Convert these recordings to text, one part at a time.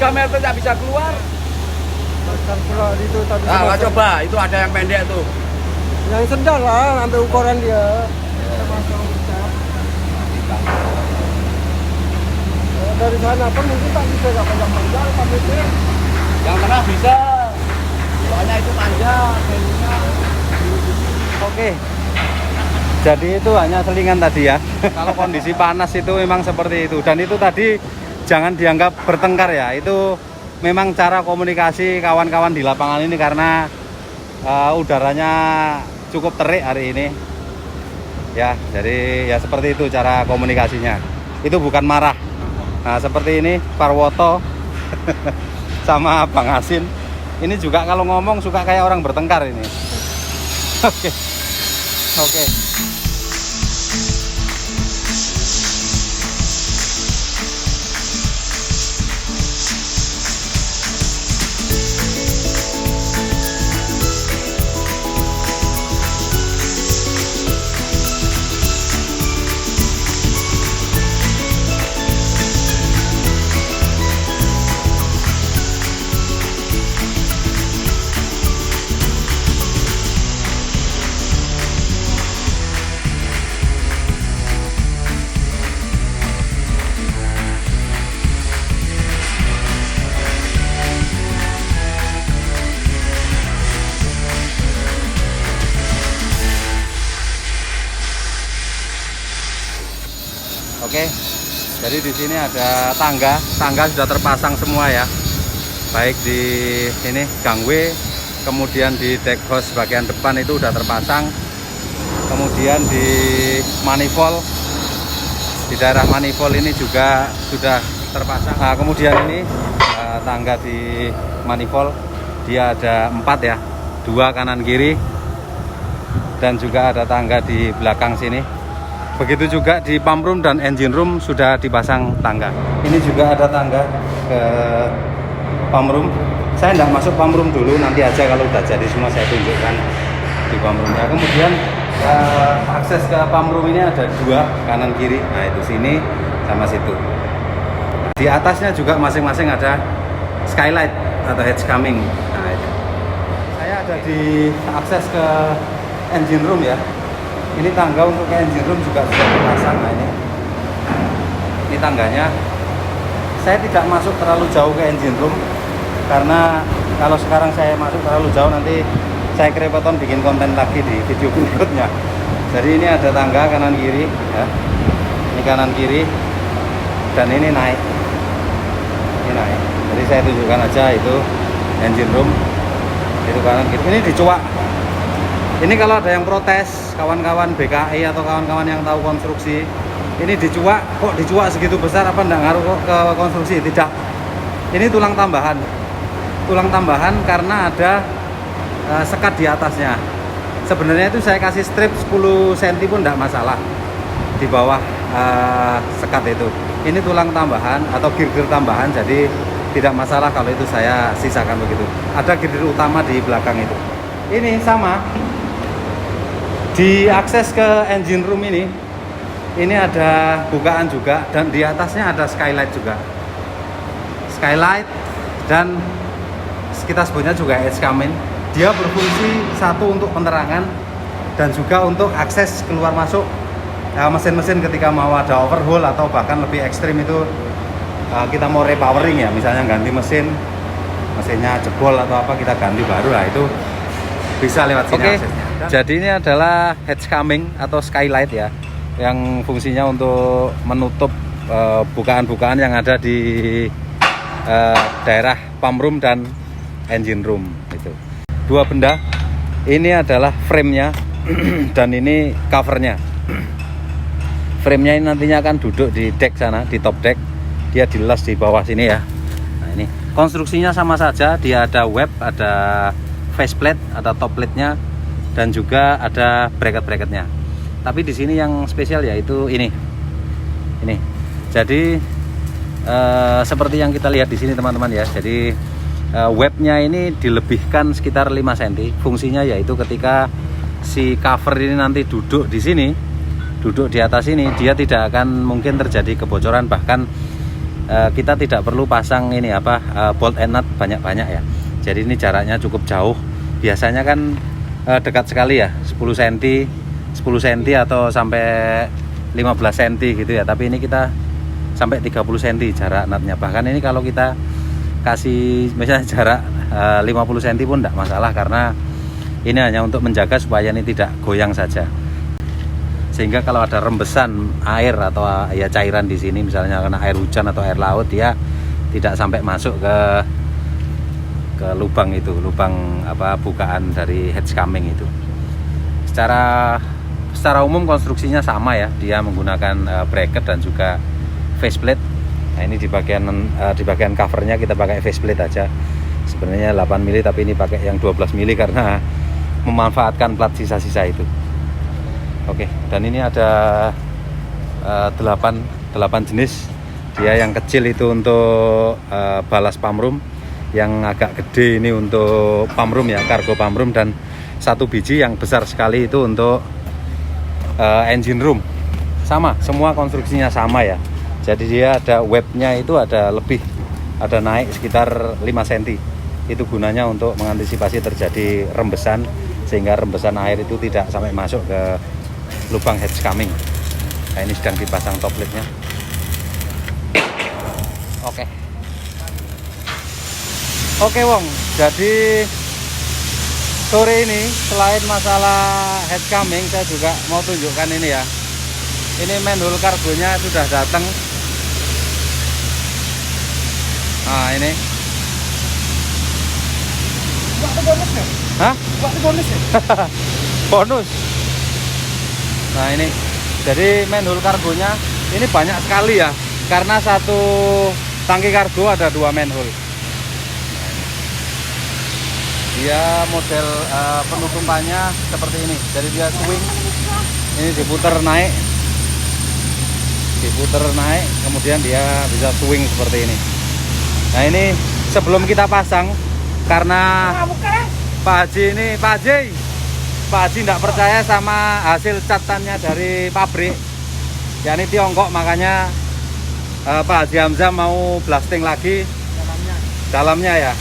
3 meter nggak bisa keluar. Itu tadi. Nah, coba itu ada yang pendek tuh. Yang sedang lah, ambil ukuran dia. Dari sana pun mungkin tak bisa nggak panjang-panjang, tapi Yang tengah bisa. Soalnya itu panjang, jalurnya. Oke. Jadi itu hanya selingan tadi ya. Kalau kondisi panas itu memang seperti itu. Dan itu tadi jangan dianggap bertengkar ya. Itu memang cara komunikasi kawan-kawan di lapangan ini karena udaranya cukup terik hari ini. Ya, jadi ya seperti itu cara komunikasinya. Itu bukan marah. Nah, seperti ini Parwoto sama Bang Asin. Ini juga kalau ngomong suka kayak orang bertengkar ini. Oke. Oke. Oke, jadi di sini ada tangga sudah terpasang semua ya, baik di ini gangway, kemudian di deck house bagian depan itu udah terpasang, kemudian di manifold, di daerah manifold ini juga sudah terpasang. Nah, kemudian ini tangga di manifold, dia ada 4 ya, 2 kanan kiri, dan juga ada tangga di belakang sini. Begitu juga di pump room dan engine room sudah dipasang tangga. Ini juga ada tangga ke pump room. Saya tidak masuk pump room dulu, nanti aja kalau udah jadi semua saya tunjukkan di pump roomnya. Kemudian akses ke pump room ini ada 2 kanan kiri. Nah itu sini sama situ. Di atasnya juga masing-masing ada skylight atau hedge coming. Nah itu. Saya ada di akses ke engine room ya. Ini tangga untuk ke engine room juga sudah dipasang. Nah ini tangganya. Saya tidak masuk terlalu jauh ke engine room karena kalau sekarang saya masuk terlalu jauh nanti saya kerepotan bikin konten lagi di video berikutnya. Jadi ini ada tangga kanan kiri ya. Ini kanan kiri dan ini naik. Ini naik. Jadi saya tunjukkan aja itu engine room. Itu kanan kiri. Ini dicuak. Ini kalau ada yang protes, kawan-kawan BKI atau kawan-kawan yang tahu konstruksi, ini dicuak, kok dicuak segitu besar, apa enggak ngaruh ke konstruksi? Tidak. Ini tulang tambahan. Tulang tambahan karena ada sekat di atasnya. Sebenarnya itu saya kasih strip 10 cm pun enggak masalah di bawah sekat itu. Ini tulang tambahan atau girder tambahan, jadi tidak masalah kalau itu saya sisakan begitu. Ada girder utama di belakang itu. Ini sama. Di akses ke engine room ini ada bukaan juga dan di atasnya ada skylight juga. Skylight dan kita sebutnya juga edge coming. Dia berfungsi satu untuk penerangan dan juga untuk akses keluar masuk mesin-mesin ketika mau ada overhaul atau bahkan lebih ekstrim itu kita mau repowering ya, misalnya ganti mesinnya jebol atau apa, kita ganti baru lah, itu bisa lewat sini aksesnya. Jadi ini adalah hedge coming atau skylight ya, yang fungsinya untuk menutup bukaan-bukaan yang ada di daerah pump room dan engine room itu. 2 benda. Ini adalah frame-nya dan ini covernya. Frame-nya ini nantinya akan duduk di deck sana, di top deck. Dia dilas di bawah sini ya. Nah ini konstruksinya sama saja, dia ada web, ada faceplate, ada top plate-nya, dan juga ada bracket-bracketnya. Tapi di sini yang spesial yaitu ini. Jadi seperti yang kita lihat di sini teman-teman ya. Jadi webnya ini dilebihkan sekitar 5 cm. Fungsinya yaitu ketika si cover ini nanti duduk di sini, duduk di atas ini, dia tidak akan mungkin terjadi kebocoran, bahkan kita tidak perlu pasang ini apa bolt and nut banyak-banyak ya. Jadi ini jaraknya cukup jauh. Biasanya kan dekat sekali ya, 10 cm atau sampai 15 cm gitu ya. Tapi ini kita sampai 30 cm jarak nutnya. Bahkan ini kalau kita kasih misalnya jarak 50 cm pun tidak masalah, karena ini hanya untuk menjaga supaya ini tidak goyang saja. Sehingga kalau ada rembesan air atau ya cairan di sini, misalnya karena air hujan atau air laut, dia tidak sampai masuk ke lubang itu, lubang apa bukaan dari hatch coming itu. Secara umum konstruksinya sama ya, dia menggunakan bracket dan juga faceplate. Nah, ini di bagian covernya kita pakai faceplate aja. Sebenarnya 8 mili tapi ini pakai yang 12 mili karena memanfaatkan plat sisa-sisa itu. Oke, dan ini ada 8 jenis. Dia yang kecil itu untuk balas pump room, yang agak gede ini untuk pump room ya, cargo pump room, dan satu biji yang besar sekali itu untuk engine room. Sama, semua konstruksinya sama ya. Jadi dia ada webnya itu ada naik sekitar 5 cm. Itu gunanya untuk mengantisipasi terjadi rembesan, sehingga rembesan air itu tidak sampai masuk ke lubang hatch coming. Nah, ini sedang dipasang top lid-nya. Oke Wong, jadi sore ini selain masalah hatch coming, saya juga mau tunjukkan ini ya. Ini manhole kargonya sudah datang. Nah ini. Waktu bonus ya? Hah? Waktu bonus ya? Bonus. Nah ini, jadi manhole kargonya ini banyak sekali ya, karena satu tangki kargo ada 2 manhole. Dia model penutupannya seperti ini, jadi dia swing. Ini diputer naik, kemudian dia bisa swing seperti ini. Nah ini sebelum kita pasang, karena Pak Haji tidak percaya sama hasil catannya dari pabrik, yakni Tiongkok, makanya Pak Haji Hamzah mau blasting lagi dalamnya ya,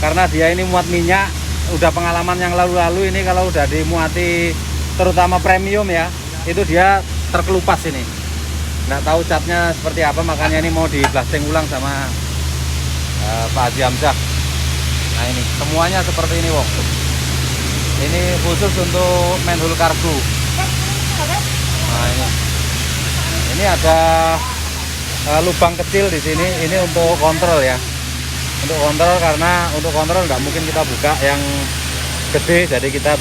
karena dia ini muat minyak. Udah pengalaman yang lalu-lalu ini, kalau udah dimuati terutama premium ya, itu dia terkelupas ini, nggak tahu catnya seperti apa, makanya ini mau di blasting ulang sama Pak Haji Hamzah. Nah ini semuanya seperti ini Wong. Ini khusus untuk manhole kargo. Nah ini ada lubang kecil di sini. Ini untuk kontrol ya. Untuk kontrol, karena untuk kontrol nggak mungkin kita buka yang gede, jadi kita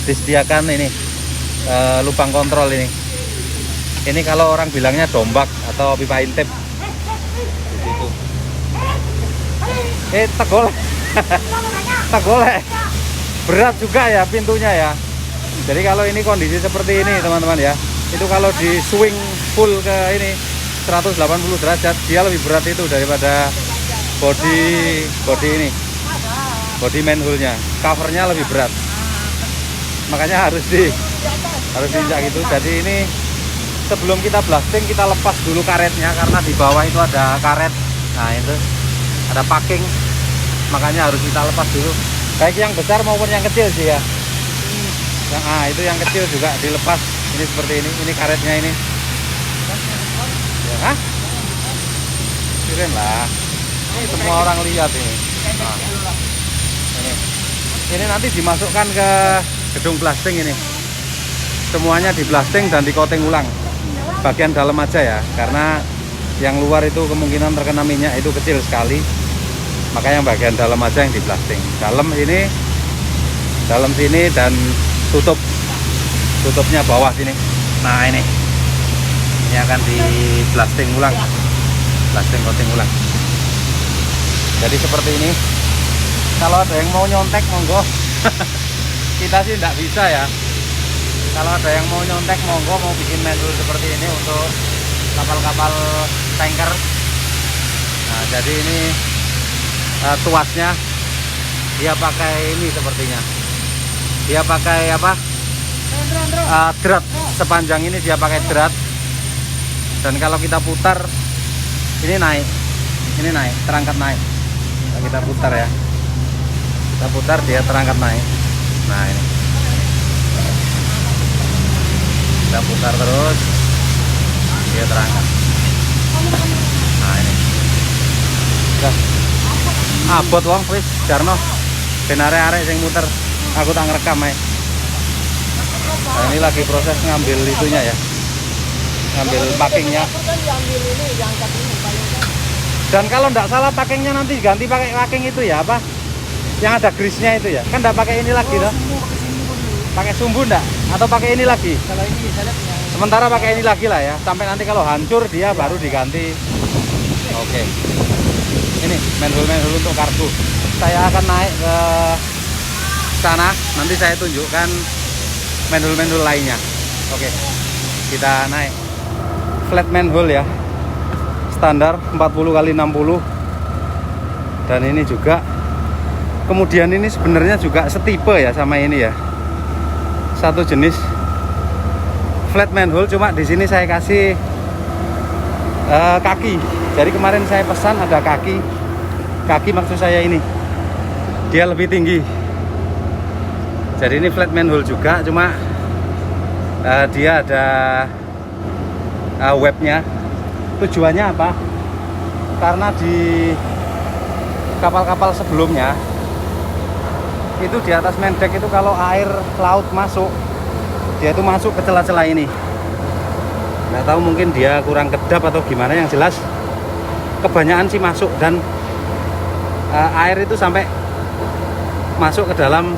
disediakan ini lubang kontrol ini. Ini kalau orang bilangnya dombak atau pipa intip di situ. Tegolek. Berat juga ya pintunya ya. Jadi kalau ini kondisi seperti ini teman-teman ya, itu kalau di swing full ke ini 180 derajat, dia lebih berat itu daripada body ini, body manhole-nya. Covernya lebih berat, makanya harus diinjak gitu. Jadi ini sebelum kita blasting, kita lepas dulu karetnya, karena di bawah itu ada karet. Nah itu ada packing, makanya harus kita lepas dulu, baik yang besar maupun yang kecil sih ya. Itu yang kecil juga dilepas. Ini seperti ini karetnya ini ya, keren lah, ini semua orang lihat ini. Nah, ini nanti dimasukkan ke gedung blasting. Ini semuanya di blasting dan di coating ulang, bagian dalam aja ya, karena yang luar itu kemungkinan terkena minyak itu kecil sekali, makanya yang bagian dalam aja yang di blasting. Dalam sini dan tutupnya bawah sini. Nah ini akan di blasting ulang, coating ulang. Jadi seperti ini. Kalau ada yang mau nyontek monggo. Kita sih tidak bisa ya. Kalau ada yang mau nyontek monggo, mau bikin manhole seperti ini untuk kapal-kapal tanker. Nah jadi ini tuasnya dia pakai ini sepertinya. Dia pakai apa? Drat. Sepanjang ini dia pakai drat. Dan kalau kita putar ini naik, terangkat naik. Nah, kita putar ya, kita putar, dia terangkat naik. Nah ini kita putar terus, dia terangkat. Nah ini udah abot wong wis Jarno ben arek-arek sing muter, aku tak ngerekam ae. Nah, ini lagi proses ngambil itunya ya, ngambil packingnya. Dan kalau nggak salah packingnya nanti ganti pakai packing itu ya, apa yang ada grease-nya itu ya, kan nggak pakai ini lagi loh, pakai sumbu nggak, atau pakai ini lagi? Kalau ini saya lihat yang Sementara pakai ini lagi lah ya, sampai nanti kalau hancur dia baru diganti. Oke. Ini manhole untuk kargo. Saya akan naik ke sana, nanti saya tunjukkan manhole lainnya. Oke. Kita naik. Flat manhole ya. Standar 40x60. Dan ini juga, kemudian ini sebenarnya juga setipe ya sama ini ya. Satu jenis flat manhole, cuma di sini saya kasih kaki. Jadi kemarin saya pesan ada kaki maksud saya ini, dia lebih tinggi. Jadi ini flat manhole juga, cuma dia ada webnya. Tujuannya apa? Karena di kapal-kapal sebelumnya itu di atas main deck itu kalau air laut masuk, dia itu masuk ke celah-celah ini. Nggak tahu mungkin dia kurang kedap atau gimana, yang jelas kebanyakan sih masuk, dan air itu sampai masuk ke dalam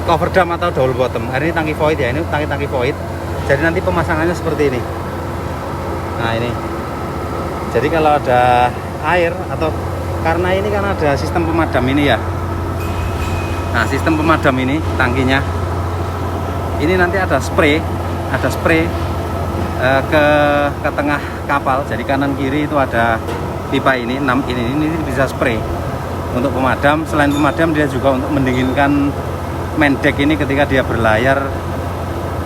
cover dam atau double bottom. Ini tangki void ya, ini tangki void. Jadi nanti pemasangannya seperti ini. Nah ini, jadi kalau ada air atau karena ini kan ada sistem pemadam ini ya. Nah sistem pemadam ini tangkinya ini nanti ada spray ke tengah kapal. Jadi kanan kiri itu ada pipa ini, 6 ini bisa spray untuk pemadam. Selain pemadam, dia juga untuk mendinginkan main deck ini ketika dia berlayar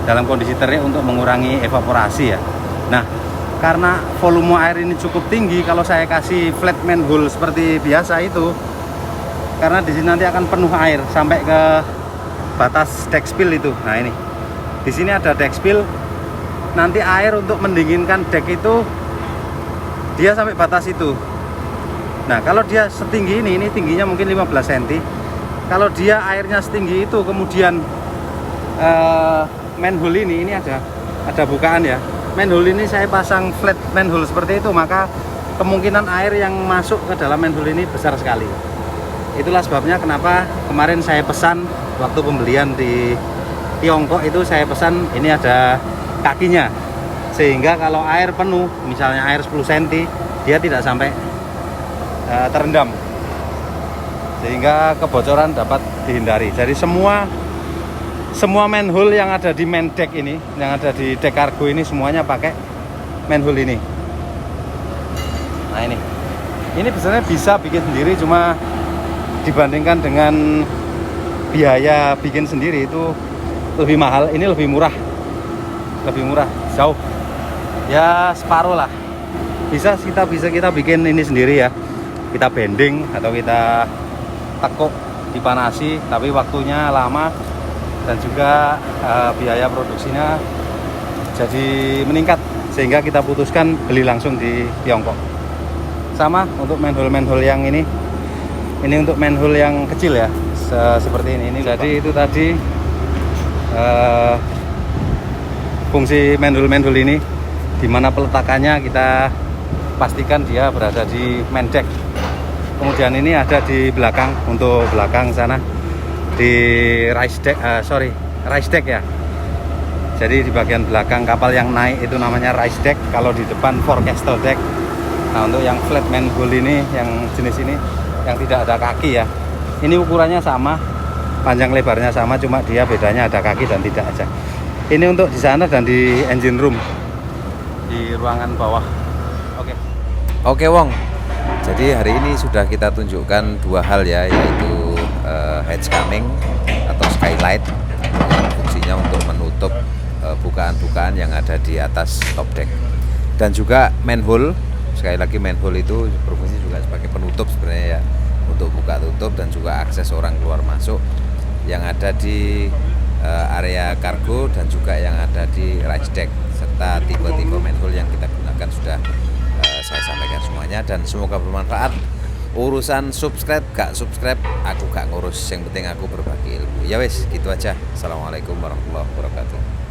dalam kondisi terik untuk mengurangi evaporasi ya. Nah, karena volume air ini cukup tinggi, kalau saya kasih flat manhole seperti biasa itu, karena di sini nanti akan penuh air sampai ke batas deck spill itu. Nah ini, di sini ada deck spill. Nanti air untuk mendinginkan deck itu dia sampai batas itu. Nah kalau dia setinggi ini tingginya mungkin 15 cm. Kalau dia airnya setinggi itu, kemudian manhole ini ada bukaan ya. Manhole ini saya pasang flat manhole seperti itu, maka kemungkinan air yang masuk ke dalam manhole ini besar sekali. Itulah sebabnya kenapa kemarin saya pesan waktu pembelian di Tiongkok itu, saya pesan ini ada kakinya, sehingga kalau air penuh, misalnya air 10 cm, dia tidak sampai terendam, sehingga kebocoran dapat dihindari. Jadi semua manhole yang ada di main deck ini, yang ada di deck kargo ini, semuanya pakai manhole ini. Nah ini sebenarnya bisa bikin sendiri, cuma dibandingkan dengan biaya bikin sendiri itu lebih mahal. Ini lebih murah jauh ya, separuh lah. Bisa kita bikin ini sendiri ya, kita bending atau kita tekuk, dipanasi, tapi waktunya lama dan juga biaya produksinya jadi meningkat, sehingga kita putuskan beli langsung di Tiongkok. Sama untuk manhole yang ini untuk manhole yang kecil ya, seperti ini. Jadi itu tadi fungsi manhole ini, dimana peletakannya kita pastikan dia berada di main deck. Kemudian ini ada di belakang, untuk belakang sana di rice deck ya. Jadi di bagian belakang kapal yang naik itu namanya rice deck, kalau di depan forecastle deck. Nah untuk yang flat manhole ini, yang jenis ini yang tidak ada kaki ya, ini ukurannya sama, panjang lebarnya sama, cuma dia bedanya ada kaki dan tidak aja. Ini untuk di sana dan di engine room, di ruangan bawah. Oke Wong, jadi hari ini sudah kita tunjukkan dua hal ya, yaitu hatch coming atau skylight yang fungsinya untuk menutup bukaan-bukaan yang ada di atas top deck, dan juga manhole Sekali lagi manhole itu berfungsi juga sebagai penutup sebenarnya ya, untuk buka tutup dan juga akses orang keluar masuk yang ada di area kargo dan juga yang ada di rice deck, serta tipe-tipe manhole yang kita gunakan sudah saya sampaikan semuanya, dan semoga bermanfaat. Urusan subscribe gak subscribe aku gak ngurus, yang penting aku berbagi ilmu. Ya wes gitu aja. Assalamualaikum warahmatullahi wabarakatuh.